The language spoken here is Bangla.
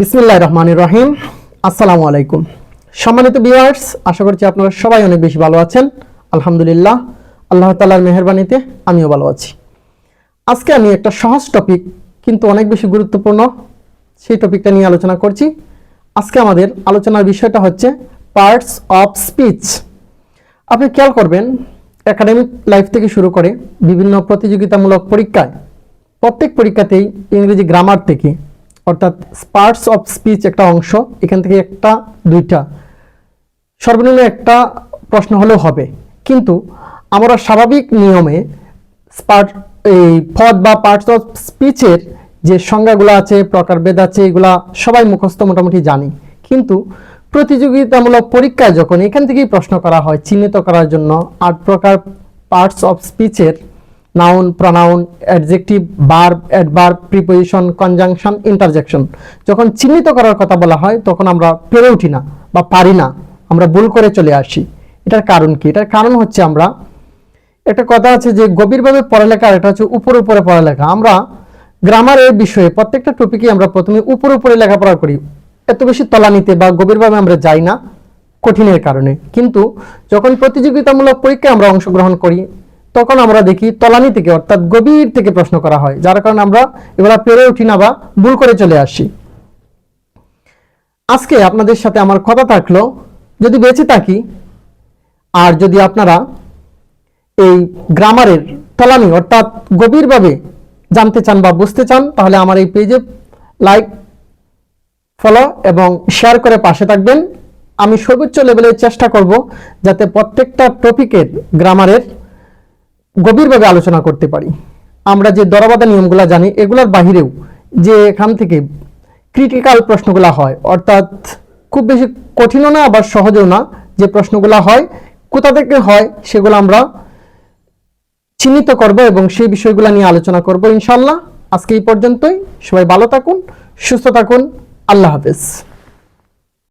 বিসমিল্লাহির রহমানির রহিম। আসসালামু আলাইকুম সম্মানিত ভিউয়ার্স, আশা করছি আপনারা সবাই অনেক বেশি ভালো আছেন। আলহামদুলিল্লাহ, আল্লাহ তাআলার মেহেরবানিতে আমিও ভালো আছি। আজকে আমি একটা সহজ টপিক কিন্তু অনেক বেশি গুরুত্বপূর্ণ সেই টপিকটা নিয়ে আলোচনা করছি। আজকে আমাদের আলোচনার বিষয়টা হচ্ছে পার্টস অফ স্পিচ। আপনি খেয়াল করবেন, একাডেমিক লাইফ থেকে শুরু করে বিভিন্ন প্রতিযোগিতামূলক পরীক্ষায় প্রত্যেক পরীক্ষাতেই ইংরেজি গ্রামার থেকে অর্থাৎ পার্টস অফ স্পিচ একটা অংশ, এখান থেকে একটা দুইটা সর্বনিম্ন একটা প্রশ্ন হলেও হবে। কিন্তু আমরা স্বাভাবিক নিয়মে এই পদ বা পার্টস অফ স্পিচের যে সংজ্ঞাগুলো আছে, প্রকারভেদ আছে, এগুলা সবাই মুখস্থ মোটামুটি জানি। কিন্তু প্রতিযোগিতামূলক পরীক্ষায় যখন এখান থেকেই প্রশ্ন করা হয় চিহ্নিত করার জন্য 8 প্রকার পার্টস অফ স্পিচের noun, pronoun, adjective, verb, adverb, preposition, conjunction, interjection, যখন চিহ্নিত করার কথা বলা হয় তখন আমরা পেরে উঠি না বা পারি না, আমরা ভুল করে চলে আসি। এটার কারণ কি? এটার কারণ হচ্ছে আমরা একটা কথা আছে যে গভীরভাবে পড়ালেখা, এটা হচ্ছে উপরে উপরে পড়ালেখা। আমরা গ্রামারের বিষয়ে প্রত্যেকটা টপিকে আমরা প্রথমে উপরে উপরে লেখাপড়া করি, এত বেশি তলানিতে বা গভীরভাবে আমরা যাই না কঠিনের কারণে। কিন্তু যখন প্রতিযোগিতামূলক পরীক্ষায় আমরা অংশগ্রহণ করি তখন আমরা দেখি তলানি থেকে অর্থাৎ গভীর থেকে প্রশ্ন করা হয়, যার কারণে আমরা এগুলা পেরে উঠি না বা ভুল করে চলে আসি। আজকে আপনাদের সাথে আমার কথা থাকলো, যদি বেঁচে থাকি আর যদি আপনারা এই গ্রামারের তলানি অর্থাৎ গভীরভাবে জানতে চান বা বুঝতে চান, তাহলে আমার এই পেজে লাইক, ফলো এবং শেয়ার করে পাশে থাকবেন। আমি সর্বোচ্চ লেভেলে চেষ্টা করব যাতে প্রত্যেকটা টপিকের গ্রামারের গভীরভাবে আলোচনা করতে পারি। আমরা যে দরবাদা নিয়মগুলো জানি এগুলোর বাহিরেও যে এখান থেকে ক্রিটিক্যাল প্রশ্নগুলো হয়, অর্থাৎ খুব বেশি কঠিনও না আবার সহজও না, যে প্রশ্নগুলো হয় কোথা থেকে হয় সেগুলো আমরা চিহ্নিত করব এবং সেই বিষয়গুলো নিয়ে আলোচনা করব ইনশাআল্লাহ। আজকে এই পর্যন্তই। সবাই ভালো থাকুন, সুস্থ থাকুন। আল্লাহ হাফেজ।